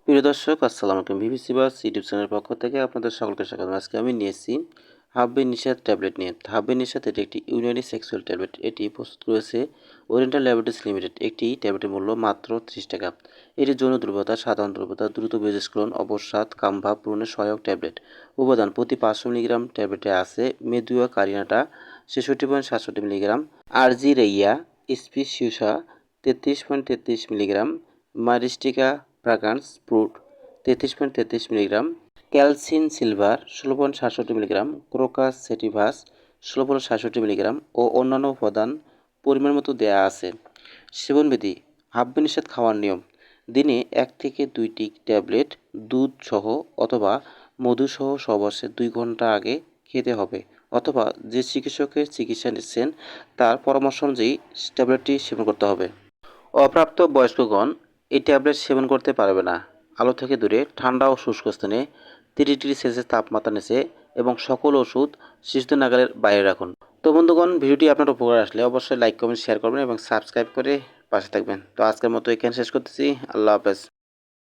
প্রিয় দর্শক, আসসালামু আলাইকুম। বিবিসি বাস ইউটিউব চ্যানেলের পক্ষ থেকে আপনাদের সকলকে স্বাগত। আজকে আমি নিয়েছি হাব্বে নিশাত ট্যাবলেট নিয়ে। হাব্বে নিশাত এটি একটি ইউনানি সেক্সুয়াল ট্যাবলেট। এটি প্রস্তুত করেছে ওরিয়েন্টাল ল্যাবরেটরিজ লিমিটেড। একটি ট্যাবলেটের মূল্য মাত্র 30 টাকা। এটি যৌন দুর্বলতা, সাধারণ দুর্বলতা, দ্রুত বীর্যস্খলন, অবসাদ, কামভাব পূরণে সহায়ক ট্যাবলেট। উপাদান: প্রতি 500 মিলিগ্রাম ট্যাবলেটে আছে মেদুয়া কারিনাটা 66.67 milligram, Argyreia speciosa 33.33 milligram, Myristica fragrans fruit 33.33 milligram, calcined silver 16.67 milligram, Crocus sativus 16.67 milligram ও অন্যান্য উপাদান পরিমাণ মতো দেয়া আছে। সেবনবিধি: হাব্বে নিষেধ খাওয়ার নিয়ম: দিনে 1 থেকে 2টি ট্যাবলেট দুধ সহ অথবা মধু সহ সহবাসের 2 ঘন্টা আগে খেতে হবে, অথবা যে চিকিৎসকের চিকিৎসা নিচ্ছেন তার পরামর্শ অনুযায়ী ট্যাবলেটটি সেবন করতে হবে। অপ্রাপ্ত বয়স্কগণ এই ট্যাবলেট সেবন করতে পারবে না। আলো থেকে দূরে, ঠান্ডা ও শুষ্ক স্থানে, 30 ডিগ্রি সেলসিয়াস তাপমাত্রা নিচে এবং সকল ওষুধ শিশুদের নাগালের বাইরে রাখুন। তো বন্ধুগণ, ভিডিওটি আপনার উপকার আসলে অবশ্যই লাইক, কমেন্ট, শেয়ার করবেন এবং সাবস্ক্রাইব করে পাশে থাকবেন। তো আজকের মতো এখানে শেষ করতেছি। আল্লাহ হাফেজ।